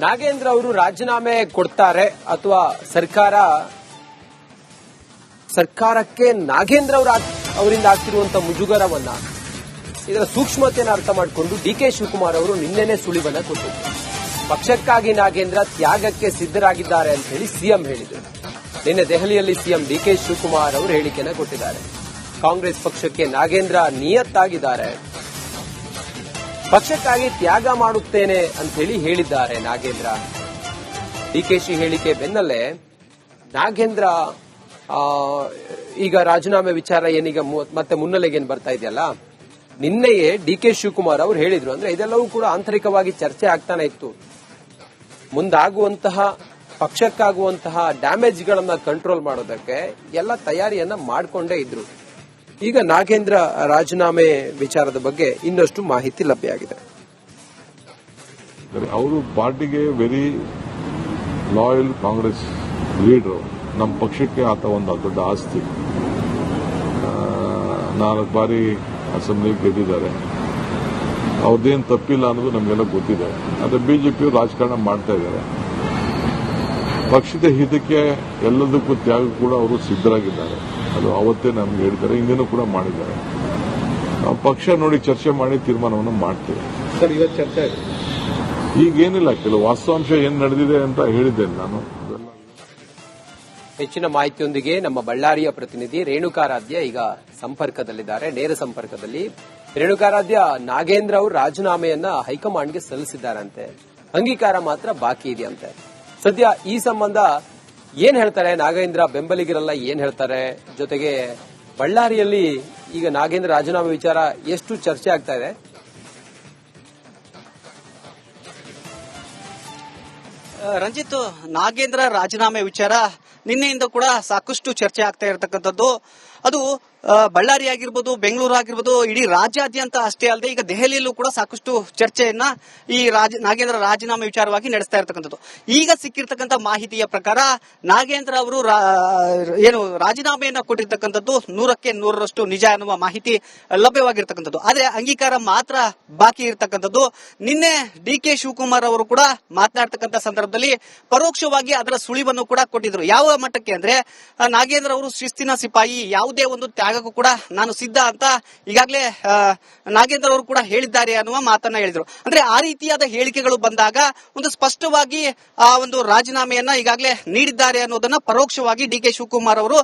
ನಾಗೇಂದ್ರ ಅವರು ರಾಜೀನಾಮೆ ಕೊಡ್ತಾರೆ ಅಥವಾ ಸರ್ಕಾರಕ್ಕೆ ನಾಗೇಂದ್ರ ಅವರಿಂದ ಆಗ್ತಿರುವಂತಹ ಮುಜುಗರವನ್ನ ಇದರ ಸೂಕ್ಷ್ಮತೆಯನ್ನು ಅರ್ಥ ಮಾಡಿಕೊಂಡು ಡಿಕೆ ಶಿವಕುಮಾರ್ ಅವರು ನಿನ್ನೆನೇ ಸುಳಿವನ್ನ ಕೊಟ್ಟಿದ್ದಾರೆ. ಪಕ್ಷಕ್ಕಾಗಿ ನಾಗೇಂದ್ರ ತ್ಯಾಗಕ್ಕೆ ಸಿದ್ಧರಾಗಿದ್ದಾರೆ ಅಂತ ಹೇಳಿ ಸಿಎಂ ಹೇಳಿದರು. ನಿನ್ನೆ ದೆಹಲಿಯಲ್ಲಿ ಸಿಎಂ ಡಿಕೆ ಶಿವಕುಮಾರ್ ಅವರು ಹೇಳಿಕೆಯನ್ನು ಕೊಟ್ಟಿದ್ದಾರೆ. ಕಾಂಗ್ರೆಸ್ ಪಕ್ಷಕ್ಕೆ ನಾಗೇಂದ್ರ ನಿಯತ್ತಾಗಿದ್ದಾರೆ, ಪಕ್ಷಕ್ಕಾಗಿ ತ್ಯಾಗ ಮಾಡುತ್ತೇನೆ ಅಂತ ಹೇಳಿ ಹೇಳಿದ್ದಾರೆ ನಾಗೇಂದ್ರ. ಡಿಕೆಶಿ ಹೇಳಿಕೆ ಬೆನ್ನಲ್ಲೇ ನಾಗೇಂದ್ರ ಈಗ ರಾಜೀನಾಮೆ ವಿಚಾರ ಏನೀಗ ಮತ್ತೆ ಮುನ್ನೆಲೆಗೇನು ಬರ್ತಾ ಇದೆಯಲ್ಲ, ನಿನ್ನೆಯೇ ಡಿಕೆ ಶಿವಕುಮಾರ್ ಅವರು ಹೇಳಿದ್ರು. ಅಂದ್ರೆ ಇದೆಲ್ಲವೂ ಕೂಡ ಆಂತರಿಕವಾಗಿ ಚರ್ಚೆ ಆಗ್ತಾನೆ ಇತ್ತು. ಮುಂದಾಗುವಂತಹ ಪಕ್ಷಕ್ಕಾಗುವಂತಹ ಡ್ಯಾಮೇಜ್ಗಳನ್ನ ಕಂಟ್ರೋಲ್ ಮಾಡೋದಕ್ಕೆ ಎಲ್ಲ ತಯಾರಿಯನ್ನ ಮಾಡಿಕೊಂಡೇ ಇದ್ರು. ಈಗ ನಾಗೇಂದ್ರ ರಾಜೀನಾಮೆ ವಿಚಾರದ ಬಗ್ಗೆ ಇನ್ನಷ್ಟು ಮಾಹಿತಿ ಲಭ್ಯ ಆಗಿದೆ. ಅವರು ಪಾರ್ಟಿಗೆ ವೆರಿ ಲಾಯಲ್ ಕಾಂಗ್ರೆಸ್ ಲೀಡರ್. ನಮ್ಮ ಪಕ್ಷಕ್ಕೆ ಆತ ಒಂದು ದೊಡ್ಡ ಆಸ್ತಿ. 4 ಬಾರಿ ಅಸೆಂಬ್ಲಿಗೆ ಗೆದ್ದಿದ್ದಾರೆ. ಅವ್ರದ್ದೇನು ತಪ್ಪಿಲ್ಲ ಅನ್ನೋದು ನಮಗೆಲ್ಲ ಗೊತ್ತಿದೆ. ಆದರೆ ಬಿಜೆಪಿ ರಾಜಕಾರಣ ಮಾಡ್ತಾ ಇದ್ದಾರೆ. ಪಕ್ಷದ ಹಿತಕ್ಕೆ ಎಲ್ಲದಕ್ಕೂ ತ್ಯಾಗ ಕೂಡ ಅವರು ಸಿದ್ಧರಾಗಿದ್ದಾರೆ. ಅದು ಅವತ್ತೇ ನಮ್ಗೆ ಹೇಳಿದ್ದಾರೆ, ಹಿಂದೇನೂ ಕೂಡ ಮಾಡಿದ್ದಾರೆ. ನಾವು ಪಕ್ಷ ನೋಡಿ ಚರ್ಚೆ ಮಾಡಿ ತೀರ್ಮಾನವನ್ನು ಮಾಡ್ತೇವೆ. ಸರ್, ಇವತ್ತು ಚರ್ಚೆ ಆಗಿದೆ. ಈಗೇನಿಲ್ಲ, ಕೆಲವು ವಾಸ್ತವಾಂಶ ಏನ್ ನಡೆದಿದೆ ಅಂತ ಹೇಳಿದ್ದೇನೆ ನಾನು. ಹೆಚ್ಚಿನ ಮಾಹಿತಿಯೊಂದಿಗೆ ನಮ್ಮ ಬಳ್ಳಾರಿಯ ಪ್ರತಿನಿಧಿ ರೇಣುಕಾರಾಧ್ಯ ಈಗ ಸಂಪರ್ಕದಲ್ಲಿದ್ದಾರೆ, ನೇರ ಸಂಪರ್ಕದಲ್ಲಿ. ರೇಣುಕಾರಾಧ್ಯ, ನಾಗೇಂದ್ರ ಅವರು ರಾಜೀನಾಮೆಯನ್ನ ಹೈಕಮಾಂಡ್ಗೆ ಸಲ್ಲಿಸಿದ್ದಾರಂತೆ, ಅಂಗೀಕಾರ ಮಾತ್ರ ಬಾಕಿ ಇದೆಯಂತೆ. ಸದ್ಯ ಈ ಸಂಬಂಧ ಏನ್ ಹೇಳ್ತಾರೆ ನಾಗೇಂದ್ರ ಬೆಂಬಲಿಗರೆಲ್ಲ ಏನ್ ಹೇಳ್ತಾರೆ? ಜೊತೆಗೆ ಬಳ್ಳಾರಿಯಲ್ಲಿ ಈಗ ನಾಗೇಂದ್ರ ರಾಜೀನಾಮೆ ವಿಚಾರ ಎಷ್ಟು ಚರ್ಚೆ ಆಗ್ತಾ ಇದೆ? ರಂಜಿತ್, ನಾಗೇಂದ್ರ ರಾಜೀನಾಮೆ ವಿಚಾರ ನಿನ್ನೆಯಿಂದ ಕೂಡ ಸಾಕಷ್ಟು ಚರ್ಚೆ ಆಗ್ತಾ ಇರತಕ್ಕಂಥದ್ದು. ಅದು ಬಳ್ಳಾರಿ ಆಗಿರ್ಬೋದು, ಬೆಂಗಳೂರು ಆಗಿರ್ಬೋದು, ಇಡೀ ರಾಜ್ಯಾದ್ಯಂತ ಅಷ್ಟೇ ಅಲ್ಲದೆ ಈಗ ದೆಹಲಿಯಲ್ಲೂ ಕೂಡ ಸಾಕಷ್ಟು ಚರ್ಚೆಯನ್ನ ಈ ನಾಗೇಂದ್ರ ರಾಜೀನಾಮೆ ವಿಚಾರವಾಗಿ ನಡೆಸ್ತಾ ಇರತಕ್ಕಂಥದ್ದು. ಈಗ ಸಿಕ್ಕಿರ್ತಕ್ಕಂಥ ಮಾಹಿತಿಯ ಪ್ರಕಾರ ನಾಗೇಂದ್ರ ಅವರು ಏನು ರಾಜೀನಾಮೆಯನ್ನ ಕೊಟ್ಟಿರ್ತಕ್ಕಂಥದ್ದು 100ಕ್ಕೆ 100ರಷ್ಟು ನಿಜ ಅನ್ನುವ ಮಾಹಿತಿ ಲಭ್ಯವಾಗಿರ್ತಕ್ಕಂಥದ್ದು. ಆದ್ರೆ ಅಂಗೀಕಾರ ಮಾತ್ರ ಬಾಕಿ ಇರತಕ್ಕಂಥದ್ದು. ನಿನ್ನೆ ಡಿಕೆ ಶಿವಕುಮಾರ್ ಅವರು ಕೂಡ ಮಾತನಾಡ್ತಕ್ಕಂಥ ಸಂದರ್ಭದಲ್ಲಿ ಪರೋಕ್ಷವಾಗಿ ಅದರ ಸುಳಿವನ್ನು ಕೂಡ ಕೊಟ್ಟಿದ್ರು. ಯಾವ ಮಟ್ಟಕ್ಕೆ ಅಂದ್ರೆ, ನಾಗೇಂದ್ರ ಅವರು ಶಿಸ್ತಿನ ಸಿಪಾಯಿ, ಯಾವುದೇ ಒಂದು ತ್ಯಾಗಕ್ಕೂ ಕೂಡ ನಾನು ಸಿದ್ಧ ಅಂತ ಈಗಾಗಲೇ ನಾಗೇಂದ್ರ ಅವರು ಕೂಡ ಹೇಳಿದ್ದಾರೆ ಅನ್ನುವ ಮಾತನ್ನ ಹೇಳಿದ್ರು. ಅಂದ್ರೆ ಆ ರೀತಿಯಾದ ಹೇಳಿಕೆಗಳು ಬಂದಾಗ ಒಂದು ಸ್ಪಷ್ಟವಾಗಿ ಆ ಒಂದು ರಾಜೀನಾಮೆಯನ್ನ ಈಗಾಗಲೇ ನೀಡಿದ್ದಾರೆ ಅನ್ನೋದನ್ನ ಪರೋಕ್ಷವಾಗಿ ಡಿಕೆ ಶಿವಕುಮಾರ್ ಅವರು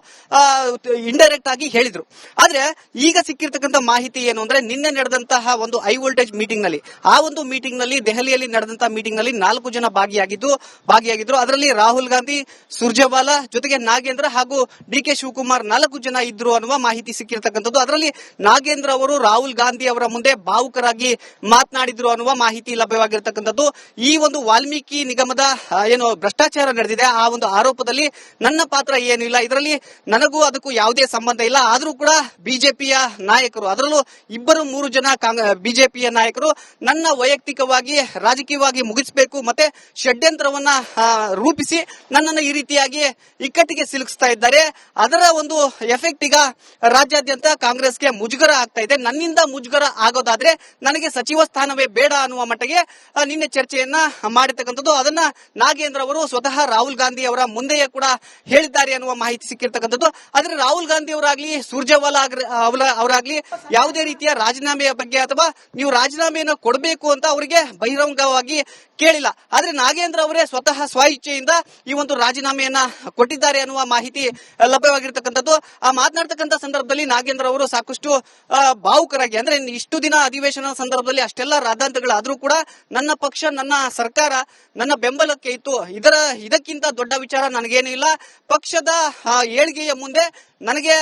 ಇಂಡೈರೆಕ್ಟ್ ಆಗಿ ಹೇಳಿದ್ರು. ಆದ್ರೆ ಈಗ ಸಿಕ್ಕಿರ್ತಕ್ಕಂಥ ಮಾಹಿತಿ ಏನು ಅಂದ್ರೆ, ನಿನ್ನೆ ನಡೆದಂತಹ ಒಂದು ಹೈ ವೋಲ್ಟೇಜ್ ಮೀಟಿಂಗ್ ನಲ್ಲಿ, ಆ ಒಂದು ಮೀಟಿಂಗ್ ನಲ್ಲಿ ದೆಹಲಿಯಲ್ಲಿ ನಡೆದಂತಹ ಮೀಟಿಂಗ್ ನಲ್ಲಿ 4 ಜನ ಭಾಗಿಯಾಗಿದ್ರು. ಅದರಲ್ಲಿ ರಾಹುಲ್ ಗಾಂಧಿ, ಸುರ್ಜೇವಾಲಾ, ಜೊತೆಗೆ ನಾಗೇಂದ್ರ ಹಾಗೂ ಡಿಕೆ ಶಿವಕುಮಾರ್ 4 ಜನ ಇದ್ರು ಅನ್ನುವ ಮಾಹಿತಿ ಸಿಕ್ಕಿರ್ತಕ್ಕಂಥದ್ದು. ಅದರಲ್ಲಿ ನಾಗೇಂದ್ರ ಅವರು ರಾಹುಲ್ ಗಾಂಧಿ ಅವರ ಮುಂದೆ ಭಾವುಕರಾಗಿ ಮಾತನಾಡಿದ್ರು ಅನ್ನುವ ಮಾಹಿತಿ ಲಭ್ಯವಾಗಿರ್ತಕ್ಕಂಥದ್ದು. ಈ ಒಂದು ವಾಲ್ಮೀಕಿ ನಿಗಮದ ಏನು ಭ್ರಷ್ಟಾಚಾರ ನಡೆದಿದೆ, ಆ ಒಂದು ಆರೋಪದಲ್ಲಿ ನನ್ನ ಪಾತ್ರ ಏನಿಲ್ಲ, ಇದರಲ್ಲಿ ನನಗೂ ಅದಕ್ಕೂ ಯಾವುದೇ ಸಂಬಂಧ ಇಲ್ಲ. ಆದರೂ ಕೂಡ ಬಿಜೆಪಿಯ ನಾಯಕರು, ಅದರಲ್ಲೂ 2-3 ಜನ ಬಿಜೆಪಿಯ ನಾಯಕರು ನನ್ನ ವೈಯಕ್ತಿಕವಾಗಿ ರಾಜಕೀಯವಾಗಿ ಮುಗಿಸಬೇಕು ಮತ್ತೆ ಷಡ್ಯಂತ್ರವನ್ನ ರೂಪಿಸಿ ನನ್ನನ್ನು ಈ ರೀತಿಯಾಗಿ ಇಕ್ಕಟ್ಟಿಗೆ ಸಿಲುಕಿಸ್ತಾ ಇದ್ದಾರೆ. ಅದರ ಒಂದು ಎಫೆಕ್ಟ್ ಈಗ ರಾಜ್ಯಾದ್ಯಂತ ಕಾಂಗ್ರೆಸ್ಗೆ ಮುಜುಗರ ಆಗ್ತಾ ಇದೆ. ನನ್ನಿಂದ ಮುಜುಗರ ಆಗೋದಾದ್ರೆ ನನಗೆ ಸಚಿವ ಸ್ಥಾನವೇ ಬೇಡ ಅನ್ನುವ ಮಟ್ಟಿಗೆ ನಿನ್ನೆ ಚರ್ಚೆಯನ್ನ ಮಾಡಿರ್ತಕ್ಕಂಥದ್ದು. ಅದನ್ನ ನಾಗೇಂದ್ರ ಅವರು ಸ್ವತಃ ರಾಹುಲ್ ಗಾಂಧಿ ಅವರ ಮುಂದೆಯೇ ಕೂಡ ಹೇಳಿದ್ದಾರೆ ಅನ್ನುವ ಮಾಹಿತಿ ಸಿಕ್ಕಿರ್ತಕ್ಕಂಥದ್ದು. ಆದ್ರೆ ರಾಹುಲ್ ಗಾಂಧಿ ಅವರಾಗ್ಲಿ, ಸುರ್ಜೇವಾಲಾ ಅವರಾಗ್ಲಿ ಯಾವುದೇ ರೀತಿಯ ರಾಜೀನಾಮೆಯ ಬಗ್ಗೆ ಅಥವಾ ನೀವು ರಾಜೀನಾಮೆಯನ್ನು ಕೊಡಬೇಕು ಅಂತ ಅವರಿಗೆ ಬಹಿರಂಗವಾಗಿ ಕೇಳಿಲ್ಲ. ಆದ್ರೆ ನಾಗೇಂದ್ರ ಅವರೇ ಸ್ವತಃ ಸ್ವ ಇಚ್ಛೆಯಿಂದ ಈ ಒಂದು ರಾಜೀನಾಮೆಯನ್ನ ಕೊಟ್ಟಿದ್ದಾರೆ ಅನ್ನುವ ಮಾಹಿತಿ ಲಭ್ಯವಾಗಿರ್ತಕ್ಕಂಥದ್ದು. ಆ ಮಾತನಾಡ್ತಕ್ಕಂಥ ಸಂದರ್ಭದಲ್ಲಿ ನಾಗೇಂದ್ರ ಅವರು ಸಾಕಷ್ಟು ಭಾವುಕರಾಗಿ, ಅಂದ್ರೆ ಇಷ್ಟು ದಿನ ಅಧಿವೇಶನ ಸಂದರ್ಭದಲ್ಲಿ ಅಷ್ಟೆಲ್ಲ ರಾದ್ಧಾಂತಗಳಾದ್ರೂ ಕೂಡ ನನ್ನ ಪಕ್ಷ, ನನ್ನ ಸರ್ಕಾರ ನನ್ನ ಬೆಂಬಲಕ್ಕೆ ಇತ್ತು, ಇದಕ್ಕಿಂತ ದೊಡ್ಡ ವಿಚಾರ ನನಗೇನೂ ಇಲ್ಲ, ಪಕ್ಷದ ಏಳಿಗೆಯ ಮುಂದೆ ನನಗೆ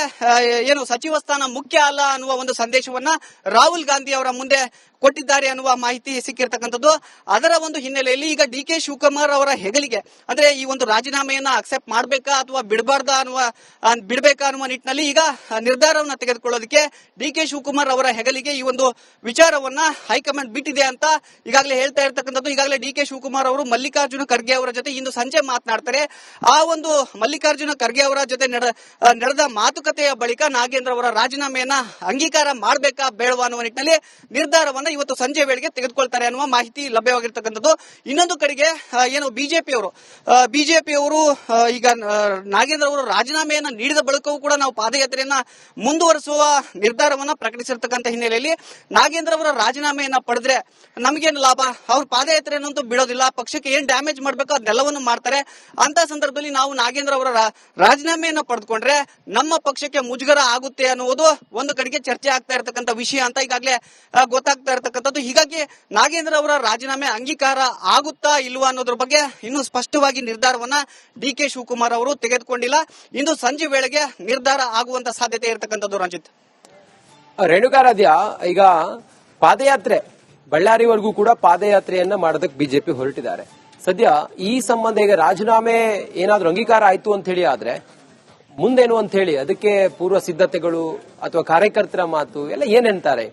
ಏನು ಸಚಿವ ಸ್ಥಾನ ಮುಖ್ಯ ಅಲ್ಲ ಅನ್ನುವ ಒಂದು ಸಂದೇಶವನ್ನ ರಾಹುಲ್ ಗಾಂಧಿ ಅವರ ಮುಂದೆ ಕೊಟ್ಟಿದ್ದಾರೆ ಅನ್ನುವ ಮಾಹಿತಿ ಸಿಕ್ಕಿರ್ತಕ್ಕಂಥದ್ದು. ಅದರ ಒಂದು ಹಿನ್ನೆಲೆಯಲ್ಲಿ ಈಗ ಡಿಕೆ ಶಿವಕುಮಾರ್ ಅವರ ಹೆಗಲಿಗೆ, ಅಂದ್ರೆ ಈ ಒಂದು ರಾಜೀನಾಮೆಯನ್ನ ಅಕ್ಸೆಪ್ಟ್ ಮಾಡಬೇಕಾ ಅಥವಾ ಬಿಡಬೇಕಾ ಅನ್ನುವ ನಿಟ್ಟಿನಲ್ಲಿ ಈಗ ನಿರ್ಧಾರವನ್ನ ತೆಗೆದುಕೊಳ್ಳೋದಕ್ಕೆ ಡಿಕೆ ಶಿವಕುಮಾರ್ ಅವರ ಹೆಗಲಿಗೆ ಈ ಒಂದು ವಿಚಾರವನ್ನ ಹೈಕಮಾಂಡ್ ಬಿಟ್ಟಿದೆ ಅಂತ ಈಗಾಗಲೇ ಹೇಳ್ತಾ ಇರ್ತಕ್ಕಂಥದ್ದು. ಈಗಾಗಲೇ ಡಿಕೆ ಶಿವಕುಮಾರ್ ಅವರು ಮಲ್ಲಿಕಾರ್ಜುನ ಖರ್ಗೆ ಅವರ ಜೊತೆ ಇಂದು ಸಂಜೆ ಮಾತನಾಡ್ತಾರೆ. ಆ ಒಂದು ಮಲ್ಲಿಕಾರ್ಜುನ ಖರ್ಗೆ ಅವರ ಜೊತೆ ನಡೆದ ಮಾತುಕತೆಯ ಬಳಿಕ ನಾಗೇಂದ್ರ ಅವರ ರಾಜೀನಾಮೆಯನ್ನ ಅಂಗೀಕಾರ ಮಾಡಬೇಕಾ ಬೇಡವಾ ಅನ್ನುವ ನಿಟ್ಟಿನಲ್ಲಿ ನಿರ್ಧಾರವನ್ನ ನಿರ್ಧಾರವನ್ನ ಇವತ್ತು ಸಂಜೆ ವೇಳೆಗೆ ತೆಗೆದುಕೊಳ್ತಾರೆ ಅನ್ನುವ ಮಾಹಿತಿ ಲಭ್ಯವಾಗಿರ್ತಕ್ಕಂಥದ್ದು. ಇನ್ನೊಂದು ಕಡೆಗೆ ಏನು ಬಿಜೆಪಿಯವರು ಈಗ ನಾಗೇಂದ್ರ ಅವರು ರಾಜೀನಾಮೆಯನ್ನ ನೀಡಿದ ಬಳಿಕವೂ ಕೂಡ ನಾವು ಪಾದಯಾತ್ರೆಯನ್ನ ಮುಂದುವರಿಸುವ ನಿರ್ಧಾರವನ್ನ ಪ್ರಕಟಿಸಿರ್ತಕ್ಕಂಥ ಹಿನ್ನೆಲೆಯಲ್ಲಿ ನಾಗೇಂದ್ರ ಅವರ ರಾಜೀನಾಮೆಯನ್ನ ಪಡೆದ್ರೆ ನಮಗೇನು ಲಾಭ, ಅವ್ರ ಪಾದಯಾತ್ರೆಯನ್ನಂತೂ ಬಿಡೋದಿಲ್ಲ, ಪಕ್ಷಕ್ಕೆ ಏನ್ ಡ್ಯಾಮೇಜ್ ಮಾಡ್ಬೇಕೋ ಅದೆಲ್ಲವನ್ನು ಮಾಡ್ತಾರೆ. ಅಂತ ಸಂದರ್ಭದಲ್ಲಿ ನಾವು ನಾಗೇಂದ್ರ ಅವರ ರಾಜೀನಾಮೆಯನ್ನ ಪಡೆದುಕೊಂಡ್ರೆ ನಮ್ಮ ಪಕ್ಷಕ್ಕೆ ಮುಜುಗರ ಆಗುತ್ತೆ ಅನ್ನುವುದು ಒಂದು ಕಡೆಗೆ ಚರ್ಚೆ ಆಗ್ತಾ ಇರತಕ್ಕಂಥ ವಿಷಯ ಅಂತ ಈಗಾಗಲೇ ಗೊತ್ತಾಗ್ತಾ ಇರತಕ್ಕಂಥದ್ದು. ಹೀಗಾಗಿ ನಾಗೇಂದ್ರ ಅವರ ರಾಜೀನಾಮೆ ಅಂಗೀಕಾರ ಆಗುತ್ತಾ ಇಲ್ವಾ ಅನ್ನೋದ್ರ ಬಗ್ಗೆ ಇನ್ನೂ ಸ್ಪಷ್ಟವಾಗಿ ನಿರ್ಧಾರವನ್ನ ಡಿ.ಕೆ. ಶಿವಕುಮಾರ್ ಅವರು ತೆಗೆದುಕೊಂಡಿಲ್ಲ. ಇಂದು ಸಂಜೆ ವೇಳೆಗೆ ನಿರ್ಧಾರ ಆಗುವಂತ ಸಾಧ್ಯತೆ ಇರತಕ್ಕಂಥದ್ದು. ರಂಜಿತ್, ರೇಣುಕಾರಾಧ್ಯ ಈಗ ಪಾದಯಾತ್ರೆ ಬಳ್ಳಾರಿವರೆಗೂ ಕೂಡ ಪಾದಯಾತ್ರೆಯನ್ನ ಮಾಡೋದಕ್ಕೆ ಬಿಜೆಪಿ ಹೊರಟಿದ್ದಾರೆ. ಸದ್ಯ ಈ ಸಂಬಂಧ ಈಗ ರಾಜೀನಾಮೆ ಏನಾದ್ರೂ ಅಂಗೀಕಾರ ಆಯ್ತು ಅಂತ ಹೇಳಿ ಆದ್ರೆ ಮುಂದೇನು ಅಂತ ಹೇಳಿ ಅದಕ್ಕೆ ಪೂರ್ವ ಸಿದ್ಧತೆಗಳು ಅಥವಾ ಕಾರ್ಯಕರ್ತರ ಮಾತು ಎಲ್ಲ ಏನೆಂತಾರೆ?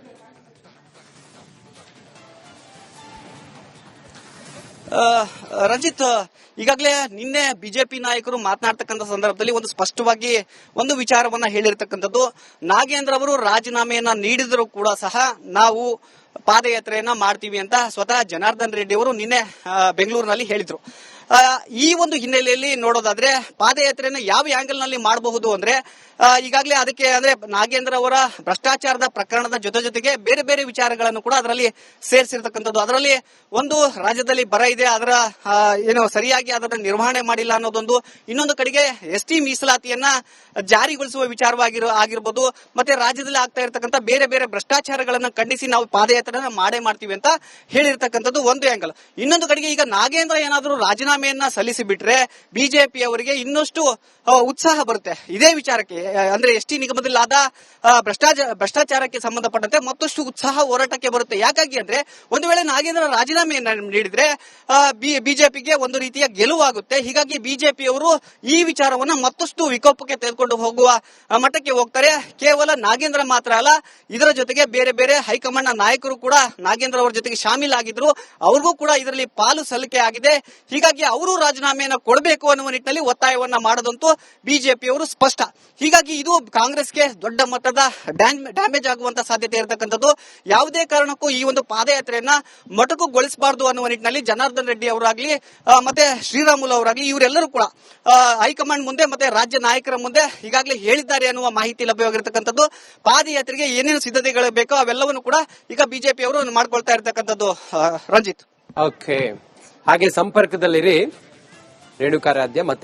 ರಂಜಿತ್, ಈಗಾಗಲೇ ನಿನ್ನೆ ಬಿಜೆಪಿ ನಾಯಕರು ಮಾತನಾಡ್ತಕ್ಕಂಥ ಸಂದರ್ಭದಲ್ಲಿ ಒಂದು ಸ್ಪಷ್ಟವಾಗಿ ಒಂದು ವಿಚಾರವನ್ನ ಹೇಳಿರ್ತಕ್ಕಂಥದ್ದು. ನಾಗೇಂದ್ರ ಅವರು ರಾಜೀನಾಮೆಯನ್ನ ನೀಡಿದರೂ ಕೂಡ ಸಹ ನಾವು ಪಾದಯಾತ್ರೆಯನ್ನ ಮಾಡ್ತೀವಿ ಅಂತ ಸ್ವತಃ ಜನಾರ್ದನ್ ರೆಡ್ಡಿ ಅವರು ನಿನ್ನೆ ಬೆಂಗಳೂರಿನಲ್ಲಿ ಹೇಳಿದ್ರು. ಈ ಒಂದು ಹಿನ್ನೆಲೆಯಲ್ಲಿ ನೋಡೋದಾದ್ರೆ ಪಾದಯಾತ್ರೆಯನ್ನು ಯಾವ ಆಂಗಲ್ ನಲ್ಲಿ ಮಾಡಬಹುದು ಅಂದ್ರೆ ಈಗಾಗಲೇ ಅದಕ್ಕೆ ಅಂದ್ರೆ ನಾಗೇಂದ್ರ ಅವರ ಭ್ರಷ್ಟಾಚಾರದ ಪ್ರಕರಣದ ಜೊತೆಗೆ ಬೇರೆ ಬೇರೆ ವಿಚಾರಗಳನ್ನು ಕೂಡ ಅದರಲ್ಲಿ ಸೇರಿಸಿರ್ತಕ್ಕಂಥದ್ದು. ಅದರಲ್ಲಿ ಒಂದು ರಾಜ್ಯದಲ್ಲಿ ಬರ ಇದೆ, ಅದರ ಸರಿಯಾಗಿ ಅದರ ನಿರ್ವಹಣೆ ಮಾಡಿಲ್ಲ ಅನ್ನೋದೊಂದು, ಇನ್ನೊಂದು ಕಡೆಗೆ ಎಸ್ಟಿ ಮೀಸಲಾತಿಯನ್ನ ಜಾರಿಗೊಳಿಸುವ ಆಗಿರ್ಬೋದು, ಮತ್ತೆ ರಾಜ್ಯದಲ್ಲಿ ಆಗ್ತಾ ಇರತಕ್ಕಂಥ ಬೇರೆ ಬೇರೆ ಭ್ರಷ್ಟಾಚಾರಗಳನ್ನು ಖಂಡಿಸಿ ನಾವು ಪಾದಯಾತ್ರೆನ ಮಾಡ್ತೀವಿ ಅಂತ ಹೇಳಿರ್ತಕ್ಕಂಥದ್ದು ಒಂದು ಆಂಗಲ್. ಇನ್ನೊಂದು ಕಡೆಗೆ ಈಗ ನಾಗೇಂದ್ರ ಏನಾದರೂ ರಾಜೀನಾಮೆಯನ್ನ ಸಲ್ಲಿಸಿ ಬಿಟ್ರೆ ಬಿಜೆಪಿ ಅವರಿಗೆ ಇನ್ನಷ್ಟು ಉತ್ಸಾಹ ಬರುತ್ತೆ ಇದೇ ವಿಚಾರಕ್ಕೆ, ಅಂದ್ರೆ ಎಸ್ಟಿ ನಿಗಮದಲ್ಲಾದ ಭ್ರಷ್ಟಾಚಾರಕ್ಕೆ ಸಂಬಂಧಪಟ್ಟಂತೆ ಮತ್ತಷ್ಟು ಉತ್ಸಾಹ ಹೋರಾಟಕ್ಕೆ ಬರುತ್ತೆ. ಯಾಕಾಗಿ ಅಂದ್ರೆ ಒಂದು ವೇಳೆ ನಾಗೇಂದ್ರ ರಾಜೀನಾಮೆಯನ್ನ ನೀಡಿದ್ರೆ ಬಿಜೆಪಿಗೆ ಒಂದು ರೀತಿಯ ಗೆಲುವಾಗುತ್ತೆ. ಹೀಗಾಗಿ ಬಿಜೆಪಿಯವರು ಈ ವಿಚಾರವನ್ನ ಮತ್ತಷ್ಟು ವಿಕೋಪಕ್ಕೆ ತೆಗೆದುಕೊಂಡು ಹೋಗುವ ಮಟ್ಟಕ್ಕೆ ಹೋಗ್ತಾರೆ. ಕೇವಲ ನಾಗೇಂದ್ರ ಮಾತ್ರ ಅಲ್ಲ, ಇದರ ಜೊತೆಗೆ ಬೇರೆ ಬೇರೆ ಹೈಕಮಾಂಡ್ ನಾಯಕರು ಕೂಡ ನಾಗೇಂದ್ರ ಅವರ ಜೊತೆಗೆ ಶಾಮೀಲಾಗಿದ್ರು, ಅವ್ರಿಗೂ ಕೂಡ ಇದರಲ್ಲಿ ಪಾಲು ಸಲ್ಲಿಕೆ ಆಗಿದೆ. ಹೀಗಾಗಿ ಅವರು ರಾಜೀನಾಮೆಯನ್ನ ಕೊಡಬೇಕು ಅನ್ನುವ ನಿಟ್ಟಿನಲ್ಲಿ ಒತ್ತಾಯವನ್ನ ಮಾಡೋದಂತೂ ಬಿಜೆಪಿಯವರು ಸ್ಪಷ್ಟ. ಹೀಗಾಗಿ ಇದು ಕಾಂಗ್ರೆಸ್ಗೆ ದೊಡ್ಡ ಮಟ್ಟದ ಡ್ಯಾಮೇಜ್ ಆಗುವಂತ ಸಾಧ್ಯತೆ ಇರತಕ್ಕಂಥದ್ದು. ಯಾವುದೇ ಕಾರಣಕ್ಕೂ ಈ ಒಂದು ಪಾದಯಾತ್ರೆಯನ್ನ ಮೊಟಕುಗೊಳಿಸಬಾರದು ಅನ್ನುವ ನಿಟ್ಟಿನಲ್ಲಿ ಜನಾರ್ದನ್ ರೆಡ್ಡಿ ಅವರಾಗ್ಲಿ ಮತ್ತೆ ಶ್ರೀರಾಮುಲು ಅವರಾಗ್ಲಿ ಇವರೆಲ್ಲರೂ ಕೂಡ ಹೈಕಮಾಂಡ್ ಮುಂದೆ ಮತ್ತೆ ರಾಜ್ಯ ನಾಯಕರ ಮುಂದೆ ಈಗಾಗಲೇ ಹೇಳಿದ್ದಾರೆ ಅನ್ನುವ ಮಾಹಿತಿ ಲಭ್ಯವಾಗಿರತಕ್ಕಂಥದ್ದು. ಪಾದಯಾತ್ರೆಗೆ ಏನೇನು ಸಿದ್ಧತೆಗಳು ಬೇಕೋ ಅವೆಲ್ಲವನ್ನು ಕೂಡ ಈಗ ಬಿಜೆಪಿ ಅವರು ಮಾಡ್ಕೊಳ್ತಾ ಇರತಕ್ಕಂಥದ್ದು. ರಂಜಿತ್, ಓಕೆ, ಹಾಗೆ ಸಂಪರ್ಕದಲ್ಲಿರಿ ರೇಣುಕಾರಾಧ್ಯ ಮತ್ತೆ